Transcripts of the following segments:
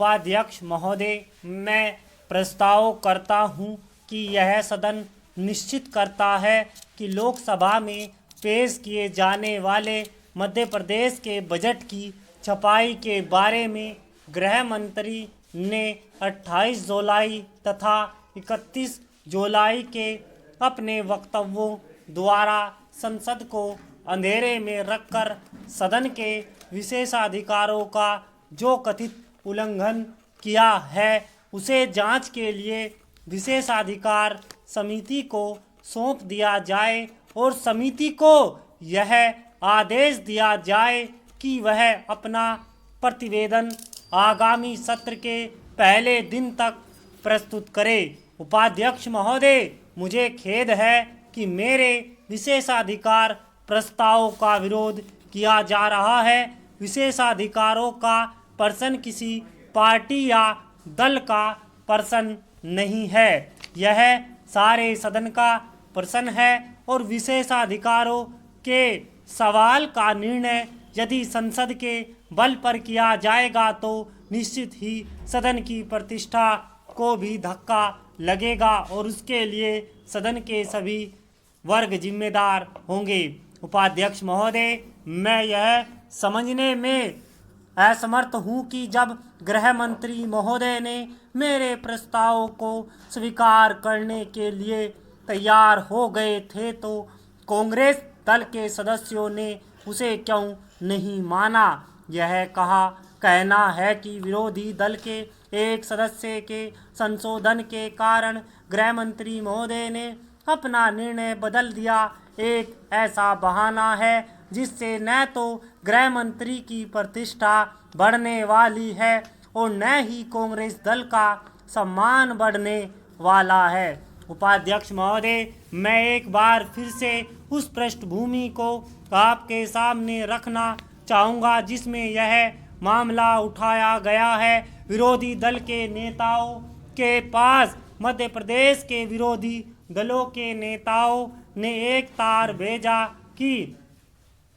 उपाध्यक्ष महोदय, मैं प्रस्ताव करता हूं कि यह सदन निश्चित करता है कि लोकसभा में पेश किए जाने वाले मध्य प्रदेश के बजट की छपाई के बारे में गृह मंत्री ने 28 जुलाई तथा 31 जुलाई के अपने वक्तव्यों द्वारा संसद को अंधेरे में रखकर सदन के विशेषाधिकारों का जो कथित उल्लंघन किया है उसे जांच के लिए विशेषाधिकार समिति को सौंप दिया जाए और समिति को यह आदेश दिया जाए कि वह अपना प्रतिवेदन आगामी सत्र के पहले दिन तक प्रस्तुत करे। उपाध्यक्ष महोदय, मुझे खेद है कि मेरे विशेषाधिकार प्रस्ताव का विरोध किया जा रहा है। विशेषाधिकारों का पर्सन किसी पार्टी या दल का पर्सन नहीं है, यह सारे सदन का पर्सन है और विशेषाधिकारों के सवाल का निर्णय यदि संसद के बल पर किया जाएगा तो निश्चित ही सदन की प्रतिष्ठा को भी धक्का लगेगा और उसके लिए सदन के सभी वर्ग जिम्मेदार होंगे। उपाध्यक्ष महोदय, मैं यह समझने में असमर्थ हूँ कि जब गृह मंत्री महोदय ने मेरे प्रस्ताव को स्वीकार करने के लिए तैयार हो गए थे तो कांग्रेस दल के सदस्यों ने उसे क्यों नहीं माना। यह कहना है कि विरोधी दल के एक सदस्य के संशोधन के कारण गृह मंत्री महोदय ने अपना निर्णय बदल दिया। एक ऐसा बहाना है जिससे न तो गृह मंत्री की प्रतिष्ठा बढ़ने वाली है और न ही कांग्रेस दल का सम्मान बढ़ने वाला है। उपाध्यक्ष महोदय, मैं एक बार फिर से उस पृष्ठभूमि को आपके सामने रखना चाहूँगा जिसमें यह मामला उठाया गया है। विरोधी दल के नेताओं के पास मध्य प्रदेश के विरोधी दलों के नेताओं ने एक तार भेजा कि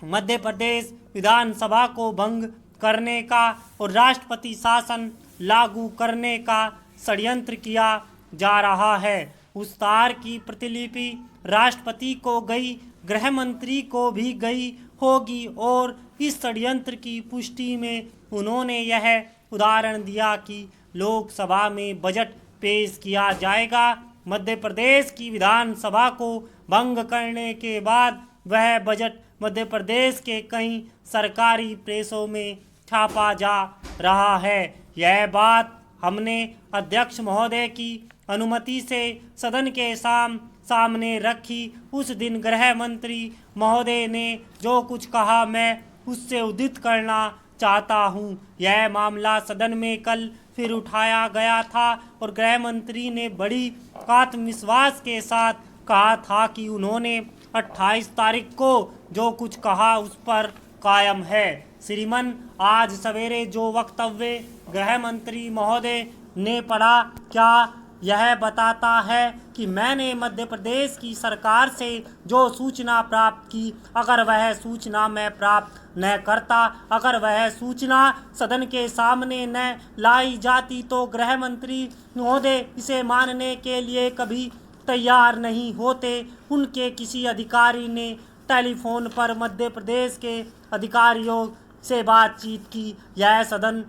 मध्य प्रदेश विधानसभा को भंग करने का और राष्ट्रपति शासन लागू करने का षड्यंत्र किया जा रहा है। उस तार की प्रतिलिपि राष्ट्रपति को गई, गृह मंत्री को भी गई होगी और इस षड्यंत्र की पुष्टि में उन्होंने यह उदाहरण दिया कि लोकसभा में बजट पेश किया जाएगा। मध्य प्रदेश की विधानसभा को भंग करने के बाद वह बजट मध्य प्रदेश के कई सरकारी प्रेसों में छापा जा रहा है। यह बात हमने अध्यक्ष महोदय की अनुमति से सदन के सामने रखी। उस दिन गृह मंत्री महोदय ने जो कुछ कहा मैं उससे उद्धृत करना चाहता हूं। यह मामला सदन में कल फिर उठाया गया था और गृह मंत्री ने बड़ी आत्मविश्वास के साथ कहा था कि उन्होंने 28 तारीख को जो कुछ कहा उस पर कायम है। श्रीमान, आज सवेरे जो वक्तव्य गृह मंत्री महोदय ने पढ़ा, क्या यह बताता है कि मैंने मध्य प्रदेश की सरकार से जो सूचना प्राप्त की, अगर वह सूचना मैं प्राप्त न करता, अगर वह सूचना सदन के सामने न लाई जाती तो गृह मंत्री महोदय इसे मानने के लिए कभी तैयार नहीं होते। उनके किसी अधिकारी ने टेलीफोन पर मध्य प्रदेश के अधिकारियों से बातचीत की। यह सदन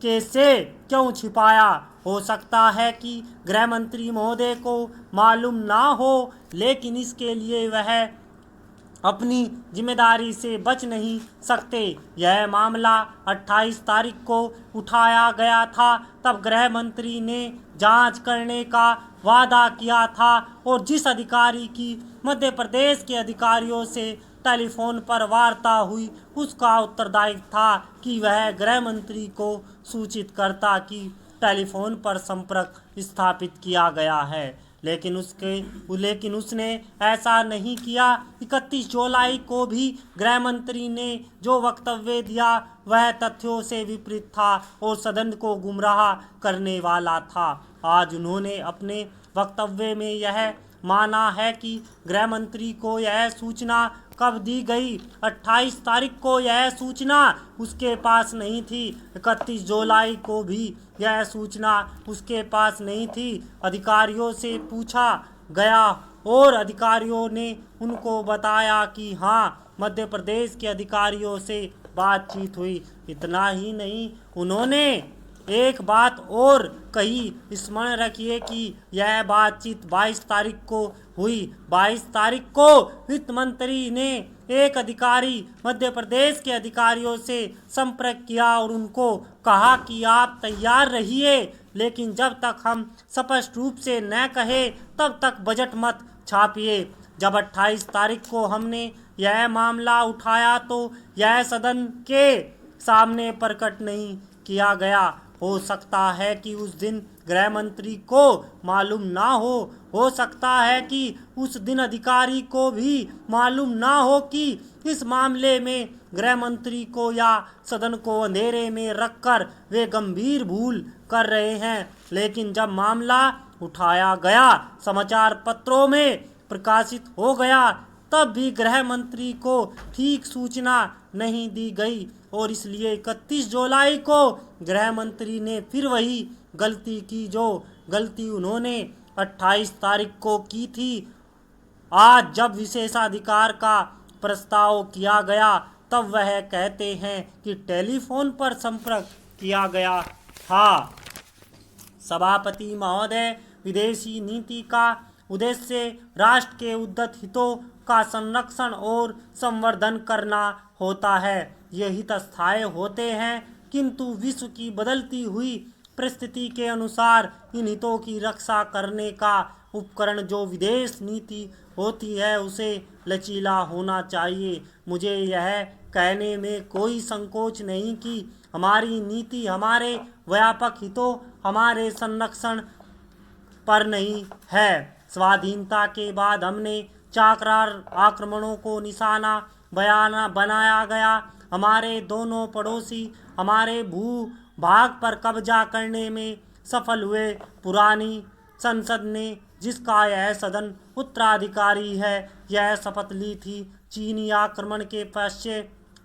के से क्यों छिपाया? हो सकता है कि गृह मंत्री महोदय को मालूम ना हो, लेकिन इसके लिए वह अपनी जिम्मेदारी से बच नहीं सकते। यह मामला 28 तारीख को उठाया गया था, तब गृह मंत्री ने जांच करने का वादा किया था और जिस अधिकारी की मध्य प्रदेश के अधिकारियों से टेलीफोन पर वार्ता हुई उसका उत्तरदायित्व था कि वह गृह मंत्री को सूचित करता कि टेलीफोन पर संपर्क स्थापित किया गया है, लेकिन उसने ऐसा नहीं किया। 31 जुलाई को भी गृह मंत्री ने जो वक्तव्य दिया वह तथ्यों से विपरीत था और सदन को गुमराह करने वाला था। आज उन्होंने अपने वक्तव्य में यह माना है कि गृह मंत्री को यह सूचना कब दी गई? 28 तारीख को यह सूचना उसके पास नहीं थी। 31 जुलाई को भी यह सूचना उसके पास नहीं थी। अधिकारियों से पूछा गया और अधिकारियों ने उनको बताया कि हाँ, मध्य प्रदेश के अधिकारियों से बातचीत हुई। इतना ही नहीं, उन्होंने एक बात और कही, स्मरण रखिए कि यह बातचीत 22 तारीख को हुई। 22 तारीख को वित्त मंत्री ने एक अधिकारी मध्य प्रदेश के अधिकारियों से संपर्क किया और उनको कहा कि आप तैयार रहिए, लेकिन जब तक हम स्पष्ट रूप से न कहें तब तक बजट मत छापिए। जब 28 तारीख को हमने यह मामला उठाया तो यह सदन के सामने प्रकट नहीं किया गया। हो सकता है कि उस दिन गृह मंत्री को मालूम ना हो सकता है कि उस दिन अधिकारी को भी मालूम ना हो कि इस मामले में गृह मंत्री को या सदन को अंधेरे में रखकर वे गंभीर भूल कर रहे हैं। लेकिन जब मामला उठाया गया, समाचार पत्रों में प्रकाशित हो गया, तब भी गृह मंत्री को ठीक सूचना नहीं दी गई और इसलिए 31 जुलाई को गृह मंत्री ने फिर वही गलती की जो गलती उन्होंने 28 तारीख को की थी। आज जब विशेषाधिकार का प्रस्ताव किया गया तब वह कहते हैं कि टेलीफोन पर संपर्क किया गया था। सभापति महोदय, विदेशी नीति का उद्देश्य राष्ट्र के उद्धत हितों का संरक्षण और संवर्धन करना होता है। ये हित स्थायी होते हैं, किंतु विश्व की बदलती हुई परिस्थिति के अनुसार इन हितों की रक्षा करने का उपकरण जो विदेश नीति होती है उसे लचीला होना चाहिए। मुझे यह कहने में कोई संकोच नहीं कि हमारी नीति हमारे व्यापक हितों, हमारे संरक्षण पर नहीं है। स्वाधीनता के बाद हमने चाकरार आक्रमणों को निशाना बनाया गया। हमारे दोनों पड़ोसी हमारे भूभाग पर कब्जा करने में सफल हुए। पुरानी संसद ने, जिसका यह सदन उत्तराधिकारी है, यह शपथ ली थी। चीनी आक्रमण के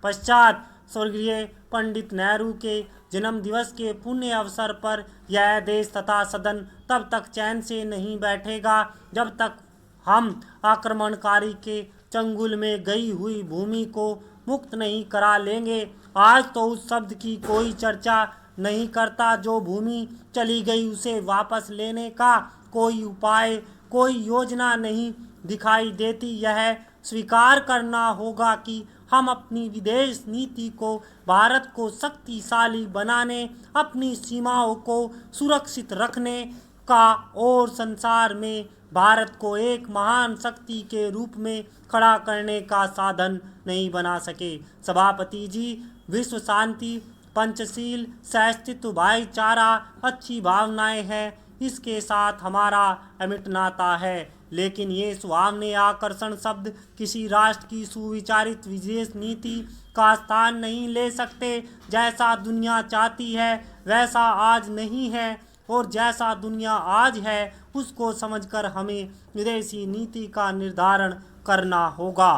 पश्चात स्वर्गीय पंडित नेहरू के जन्म दिवस के पुण्य अवसर पर यह देश तथा सदन तब तक चैन से नहीं बैठेगा जब तक हम आक्रमणकारी के चंगुल में गई हुई भूमि को मुक्त नहीं करा लेंगे। आज तो उस शब्द की कोई चर्चा नहीं करता। जो भूमि चली गई उसे वापस लेने का कोई उपाय, कोई योजना नहीं दिखाई देती। यह स्वीकार करना होगा कि हम अपनी विदेश नीति को भारत को शक्तिशाली बनाने, अपनी सीमाओं को सुरक्षित रखने का और संसार में भारत को एक महान शक्ति के रूप में खड़ा करने का साधन नहीं बना सके। सभापति जी, विश्व शांति, पंचशील, सहअस्तित्व, भाईचारा अच्छी भावनाएं हैं, इसके साथ हमारा अमिट नाता है, लेकिन ये सुहावने आकर्षण शब्द किसी राष्ट्र की सुविचारित विदेश नीति का स्थान नहीं ले सकते। जैसा दुनिया चाहती है वैसा आज नहीं है और जैसा दुनिया आज है उसको समझकर हमें विदेशी नीति का निर्धारण करना होगा।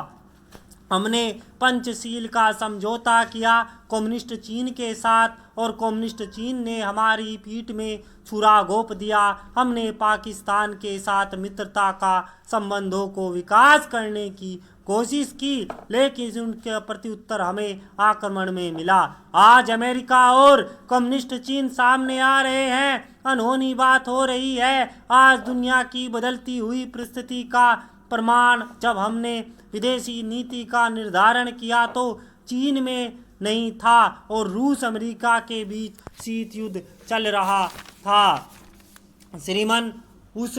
हमने पंचशील का समझौता किया कम्युनिस्ट चीन के साथ और कम्युनिस्ट चीन ने हमारी पीठ में छुरा घोंप दिया। हमने पाकिस्तान के साथ मित्रता का संबंधों को विकास करने की कोशिश की, लेकिन उनके प्रत्युत्तर हमें आक्रमण में मिला। आज अमेरिका और कम्युनिस्ट चीन सामने आ रहे हैं, अनहोनी बात हो रही है। आज दुनिया की बदलती हुई परिस्थिति का प्रमाण जब हमने विदेशी नीति का निर्धारण किया तो चीन में नहीं था और रूस अमेरिका के बीच शीत युद्ध चल रहा था। श्रीमान, उस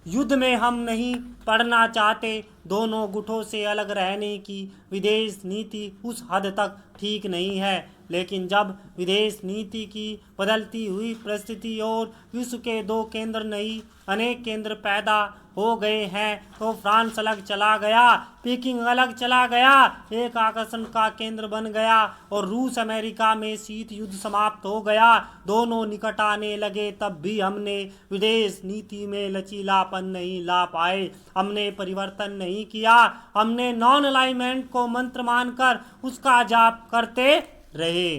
युद्ध में हम नहीं पड़ना चाहते। दोनों गुटों से अलग रहने की विदेश नीति उस हद तक ठीक नहीं है, लेकिन जब विदेश नीति की बदलती हुई परिस्थिति और विश्व के दो केंद्र नहीं अनेक केंद्र पैदा हो गए हैं तो फ्रांस अलग चला गया, पीकिंग अलग चला गया, एक आकर्षण का केंद्र बन गया और रूस अमेरिका में शीत युद्ध समाप्त हो गया। दोनों निकट आने लगे तब भी हमने विदेश नीति में लचीलापन नहीं ला पाए, हमने परिवर्तन नहीं किया, हमने नॉन अलाइनमेंट को मंत्र मानकर उसका जाप करते रहे।